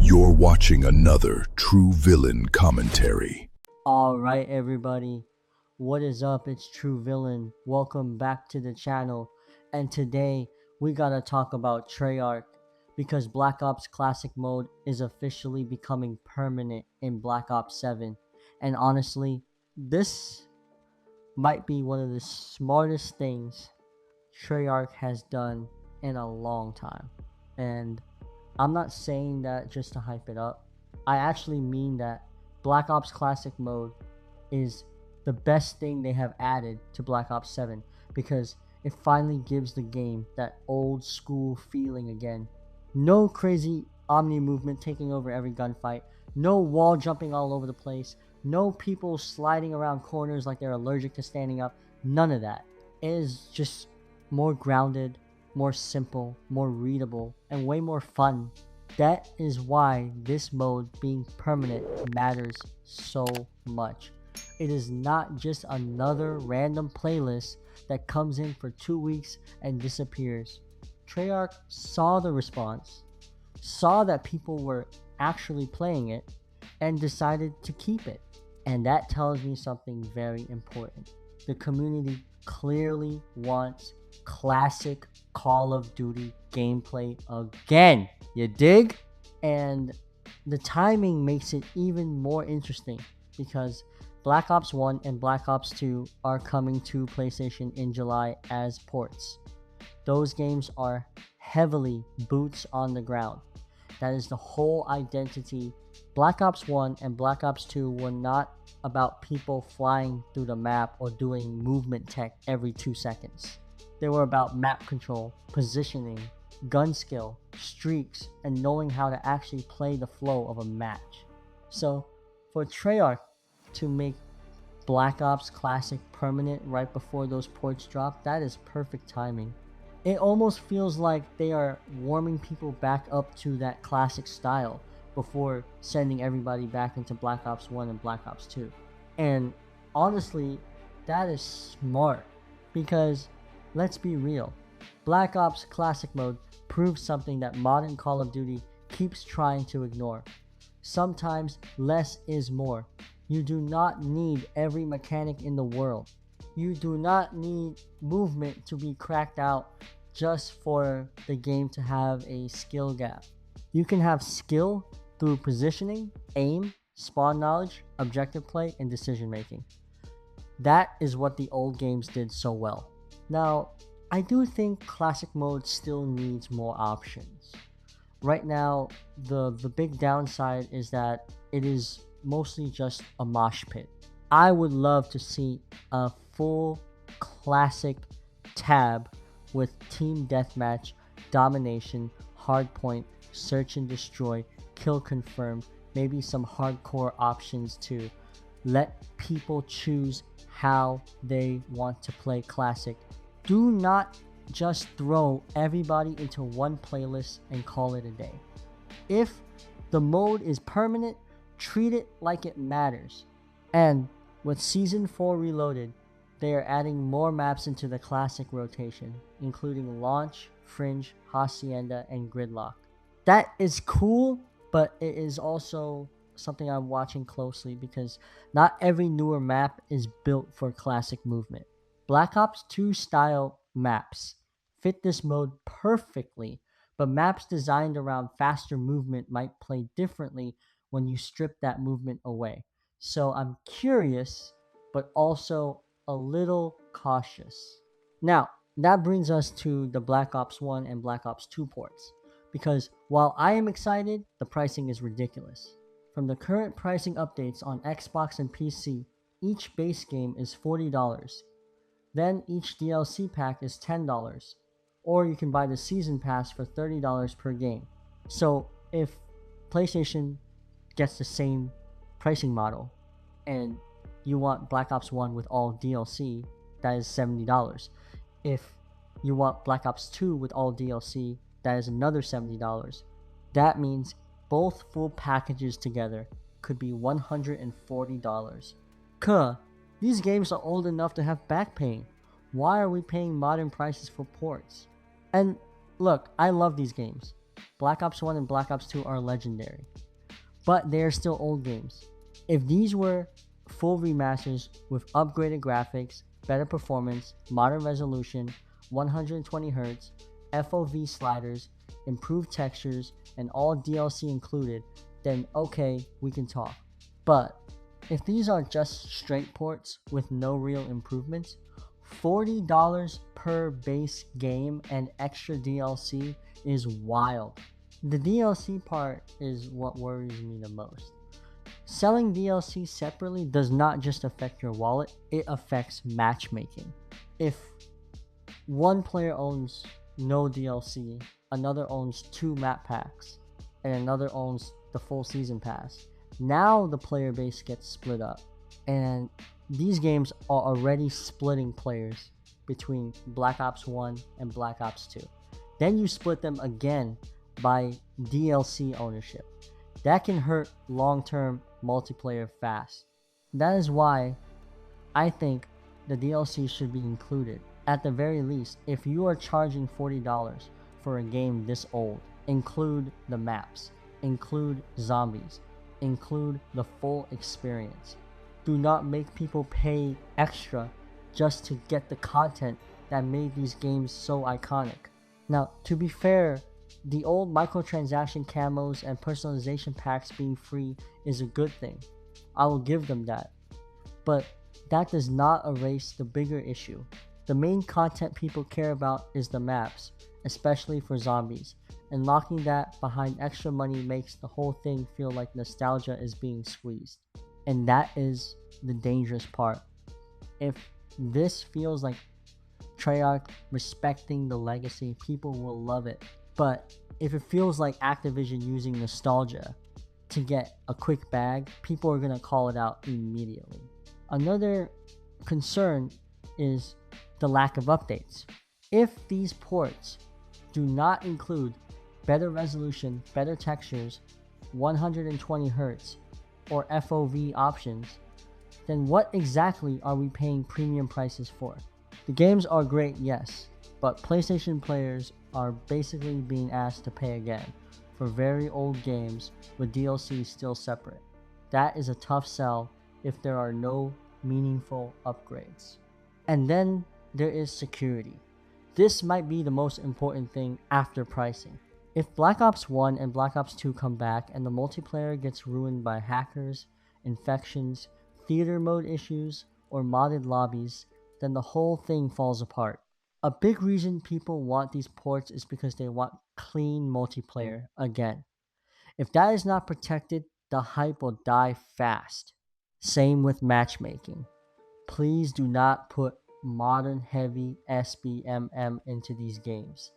You're watching another True Villain commentary. Alright everybody, what is up? It's True Villain. Welcome back to the channel. And today we gotta talk about Treyarch because Black Ops Classic Mode is officially becoming permanent in Black Ops 7. And honestly, this might be one of the smartest things Treyarch has done in a long time. And I'm not saying that just to hype it up. I actually mean that Black Ops Classic Mode is the best thing they have added to Black Ops 7 because it finally gives the game that old school feeling again. No crazy omni movement taking over every gunfight, no wall jumping all over the place, no people sliding around corners like they're allergic to standing up, none of that. It is just more grounded, more simple, more readable, and way more fun. That is why this mode being permanent matters so much. It is not just another random playlist that comes in for 2 weeks and disappears. Treyarch saw the response, saw that people were actually playing it, and decided to keep it. And that tells me something very important. The community clearly wants classic Call of Duty gameplay again. You dig? And the timing makes it even more interesting because Black Ops 1 and Black Ops 2 are coming to PlayStation in July as ports. Those games are heavily boots on the ground. That is the whole identity. Black Ops 1 and Black Ops 2 were not about people flying through the map or doing movement tech every 2 seconds. They were about map control, positioning, gun skill, streaks, and knowing how to actually play the flow of a match. So, for Treyarch to make Black Ops Classic permanent right before those ports drop, that is perfect timing. It almost feels like they are warming people back up to that classic style before sending everybody back into Black Ops 1 and Black Ops 2. And honestly, that is smart because let's be real, Black Ops Classic Mode proves something that modern Call of Duty keeps trying to ignore. Sometimes less is more. You do not need every mechanic in the world. You do not need movement to be cracked out just for the game to have a skill gap. You can have skill through positioning, aim, spawn knowledge, objective play, and decision making. That is what the old games did so well. Now, I do think Classic Mode still needs more options. Right now, the big downside is that it is mostly just a mosh pit. I would love to see a full Classic tab with team deathmatch, domination, hardpoint, search and destroy, kill confirmed, maybe some hardcore options to let people choose how they want to play Classic. Do not just throw everybody into one playlist and call it a day. If the mode is permanent, treat it like it matters. And with Season 4 Reloaded, they are adding more maps into the Classic rotation, including Launch, Fringe, Hacienda, and Gridlock. That is cool, but it is also something I'm watching closely because not every newer map is built for Classic movement. Black Ops 2 style maps fit this mode perfectly, but maps designed around faster movement might play differently when you strip that movement away. So I'm curious, but also a little cautious. Now, that brings us to the Black Ops 1 and Black Ops 2 ports, because while I am excited, the pricing is ridiculous. From the current pricing updates on Xbox and PC, each base game is $40. Then each DLC pack is $10, or you can buy the season pass for $30 per game. So if PlayStation gets the same pricing model and you want Black Ops 1 with all DLC, that is $70. If you want Black Ops 2 with all DLC, that is another $70. That means both full packages together could be $140. Kuh, these games are old enough to have back pain. Why are we paying modern prices for ports? And look, I love these games. Black Ops 1 and Black Ops 2 are legendary, but they are still old games. If these were full remasters with upgraded graphics, better performance, modern resolution, 120 Hz, FOV sliders, improved textures, and all DLC included, then okay, we can talk. But if these are just straight ports with no real improvements, $40 per base game and extra DLC is wild. The DLC part is what worries me the most. Selling DLC separately does not just affect your wallet, it affects matchmaking. If one player owns no DLC, another owns 2 map packs, and another owns the full season pass, now the player base gets split up. And these games are already splitting players between Black Ops 1 and Black Ops 2. Then you split them again by DLC ownership. That can hurt long-term multiplayer fast. That is why I think the DLC should be included. At the very least, if you are charging $40 for a game this old, include the maps, include zombies, include the full experience. Do not make people pay extra just to get the content that made these games so iconic. Now, to be fair, the old microtransaction camos and personalization packs being free is a good thing. I will give them that. But that does not erase the bigger issue. The main content people care about is the maps, especially for zombies, and locking that behind extra money makes the whole thing feel like nostalgia is being squeezed. And that is the dangerous part. If this feels like Treyarch respecting the legacy, people will love it. But if it feels like Activision using nostalgia to get a quick bag, people are gonna call it out immediately. Another concern is the lack of updates. If these ports do not include better resolution, better textures, 120 Hz, or FOV options, then what exactly are we paying premium prices for? The games are great, yes, but PlayStation players are basically being asked to pay again for very old games with DLC still separate. That is a tough sell if there are no meaningful upgrades. And then there is security. This might be the most important thing after pricing. If Black Ops 1 and Black Ops 2 come back and the multiplayer gets ruined by hackers, infections, theater mode issues, or modded lobbies, then the whole thing falls apart. A big reason people want these ports is because they want clean multiplayer again. If that is not protected, the hype will die fast. Same with matchmaking. Please do not put modern heavy SBMM into these games.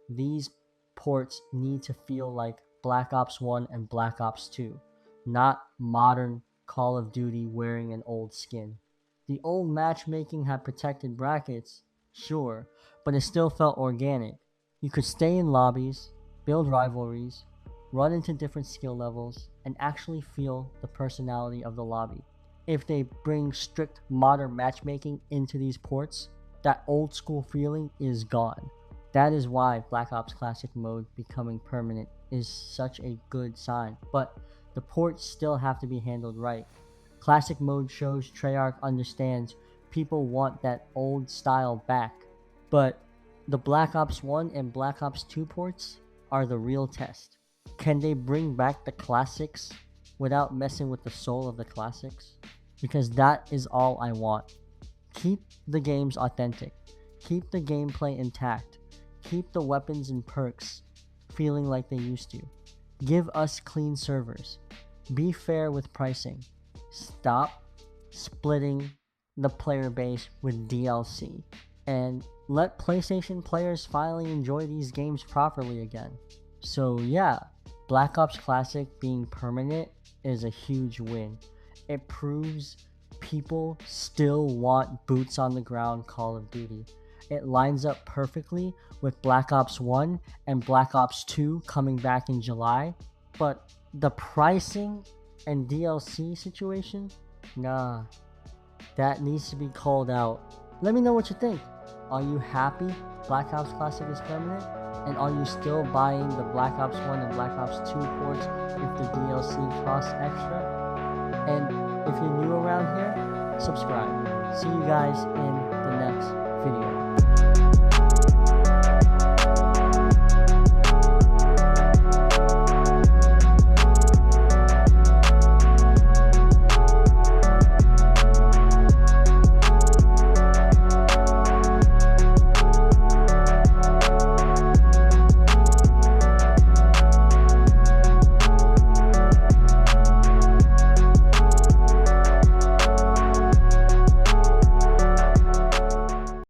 These ports need to feel like Black Ops 1 and Black Ops 2, not modern Call of Duty wearing an old skin. The old matchmaking had protected brackets, sure, but it still felt organic. You could stay in lobbies, build rivalries, run into different skill levels, and actually feel the personality of the lobby. If they bring strict modern matchmaking into these ports, that old school feeling is gone. That is why Black Ops Classic mode becoming permanent is such a good sign, but the ports still have to be handled right. Classic mode shows Treyarch understands people want that old style back, but the Black Ops 1 and Black Ops 2 ports are the real test. Can they bring back the classics without messing with the soul of the classics? Because that is all I want. Keep the games authentic. Keep the gameplay intact. Keep the weapons and perks feeling like they used to. Give us clean servers. Be fair with pricing. Stop splitting the player base with DLC. And let PlayStation players finally enjoy these games properly again. So yeah, Black Ops Classic being permanent is a huge win. It proves people still want boots on the ground Call of Duty. It lines up perfectly with Black Ops 1 and Black Ops 2 coming back in July, but the pricing and DLC situation, nah, that needs to be called out. Let me know what you think. Are you happy Black Ops Classic is permanent? And are you still buying the Black Ops 1 and Black Ops 2 ports if the DLC costs extra? And if you're new around here, subscribe. See you guys in the next